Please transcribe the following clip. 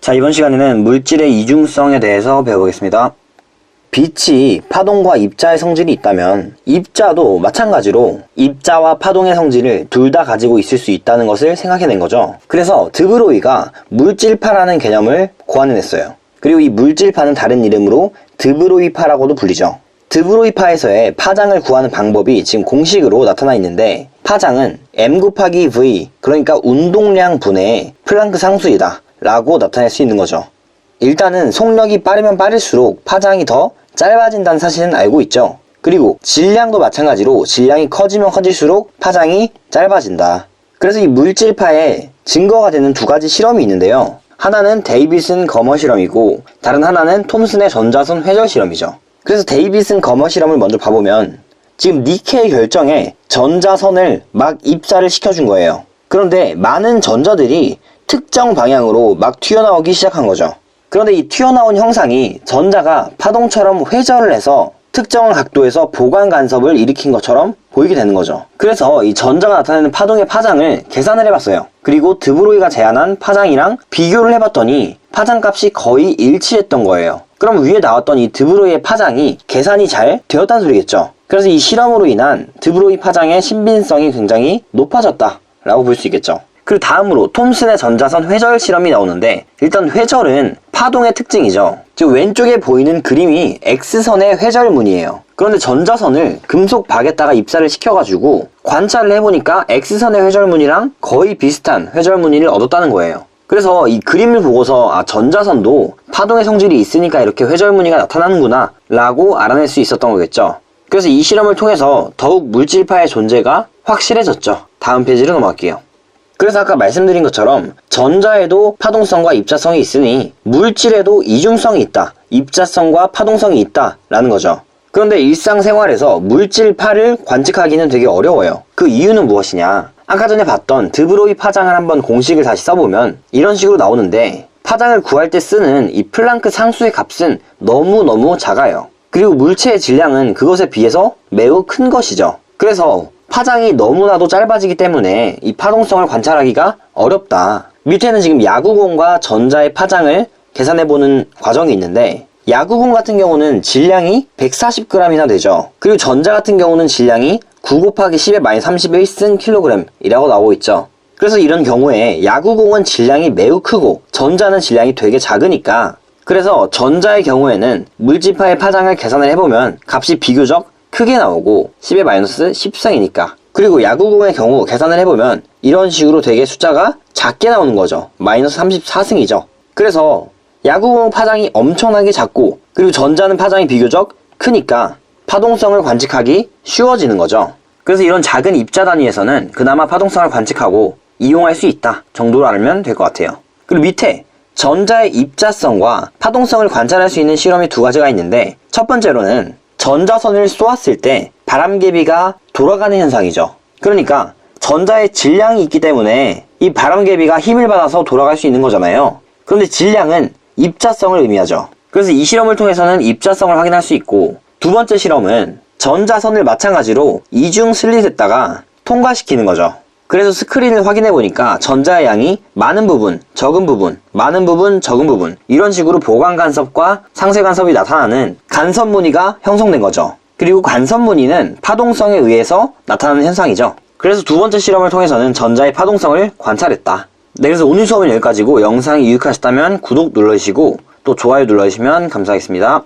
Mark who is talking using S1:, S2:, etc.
S1: 자, 이번 시간에는 물질의 이중성에 대해서 배워보겠습니다. 빛이 파동과 입자의 성질이 있다면 입자도 마찬가지로 입자와 파동의 성질을 둘 다 가지고 있을 수 있다는 것을 생각해낸 거죠. 그래서 드브로이가 물질파라는 개념을 고안해냈어요. 그리고 이 물질파는 다른 이름으로 드브로이파라고도 불리죠. 드브로이파에서의 파장을 구하는 방법이 지금 공식으로 나타나 있는데, 파장은 m 곱하기 v, 그러니까 운동량 분의 플랑크 상수이다 라고 나타낼 수 있는 거죠. 일단은 속력이 빠르면 빠를수록 파장이 더 짧아진다는 사실은 알고 있죠. 그리고 질량도 마찬가지로 질량이 커지면 커질수록 파장이 짧아진다. 그래서 이 물질파에 증거가 되는 두 가지 실험이 있는데요. 하나는 데이비슨 거머 실험이고 다른 하나는 톰슨의 전자선 회절 실험이죠. 그래서 데이비슨 거머 실험을 먼저 봐보면 지금 니켈 결정에 전자선을 막 입사를 시켜준 거예요. 그런데 많은 전자들이 특정 방향으로 막 튀어나오기 시작한 거죠. 그런데 이 튀어나온 형상이 전자가 파동처럼 회절을 해서 특정 각도에서 보강 간섭을 일으킨 것처럼 보이게 되는 거죠. 그래서 이 전자가 나타내는 파동의 파장을 계산을 해봤어요. 그리고 드브로이가 제안한 파장이랑 비교를 해봤더니 파장값이 거의 일치했던 거예요. 그럼 위에 나왔던 이 드브로이의 파장이 계산이 잘 되었다는 소리겠죠. 그래서 이 실험으로 인한 드브로이 파장의 신빙성이 굉장히 높아졌다 라고 볼 수 있겠죠. 그리고 다음으로 톰슨의 전자선 회절 실험이 나오는데, 일단 회절은 파동의 특징이죠. 지금 왼쪽에 보이는 그림이 X선의 회절문이에요. 그런데 전자선을 금속 박에다가 입사를 시켜가지고 관찰을 해보니까 X선의 회절문이랑 거의 비슷한 회절무늬를 얻었다는 거예요. 그래서 이 그림을 보고서 전자선도 파동의 성질이 있으니까 이렇게 회절무늬가 나타나는구나 라고 알아낼 수 있었던 거겠죠. 그래서 이 실험을 통해서 더욱 물질파의 존재가 확실해졌죠. 다음 페이지로 넘어갈게요. 그래서 아까 말씀드린 것처럼 전자에도 파동성과 입자성이 있으니 물질에도 이중성이 있다, 입자성과 파동성이 있다 라는 거죠. 그런데 일상생활에서 물질파를 관측하기는 되게 어려워요. 그 이유는 무엇이냐? 아까 전에 봤던 드브로이 파장을 한번 공식을 다시 써보면 이런 식으로 나오는데, 파장을 구할 때 쓰는 이 플랑크 상수의 값은 너무너무 작아요. 그리고 물체의 질량은 그것에 비해서 매우 큰 것이죠. 그래서 파장이 너무나도 짧아지기 때문에 이 파동성을 관찰하기가 어렵다. 밑에는 지금 야구공과 전자의 파장을 계산해보는 과정이 있는데, 야구공 같은 경우는 질량이 140g이나 되죠. 그리고 전자 같은 경우는 질량이 9 곱하기 10의 마이너스 31승 kg이라고 나오고 있죠. 그래서 이런 경우에 야구공은 질량이 매우 크고 전자는 질량이 되게 작으니까, 그래서 전자의 경우에는 물질파의 파장을 계산을 해보면 값이 비교적 크게 나오고 10의 마이너스 10승이니까. 그리고 야구공의 경우 계산을 해보면 이런 식으로 되게 숫자가 작게 나오는 거죠. 마이너스 34승이죠. 그래서 야구공 파장이 엄청나게 작고, 그리고 전자는 파장이 비교적 크니까 파동성을 관측하기 쉬워지는 거죠. 그래서 이런 작은 입자 단위에서는 그나마 파동성을 관측하고 이용할 수 있다 정도로 알면 될 것 같아요. 그리고 밑에 전자의 입자성과 파동성을 관찰할 수 있는 실험이 두 가지가 있는데, 첫 번째로는 전자선을 쏘았을 때 바람개비가 돌아가는 현상이죠. 그러니까 전자의 질량이 있기 때문에 이 바람개비가 힘을 받아서 돌아갈 수 있는 거잖아요. 그런데 질량은 입자성을 의미하죠. 그래서 이 실험을 통해서는 입자성을 확인할 수 있고, 두 번째 실험은 전자선을 마찬가지로 이중 슬릿에다가 통과시키는 거죠. 그래서 스크린을 확인해 보니까 전자의 양이 많은 부분, 적은 부분, 많은 부분, 적은 부분, 이런 식으로 보강 간섭과 상쇄 간섭이 나타나는 간섭 무늬가 형성된 거죠. 그리고 간섭 무늬는 파동성에 의해서 나타나는 현상이죠. 그래서 두 번째 실험을 통해서는 전자의 파동성을 관찰했다. 네, 그래서 오늘 수업은 여기까지고, 영상이 유익하셨다면 구독 눌러주시고 또 좋아요 눌러주시면 감사하겠습니다.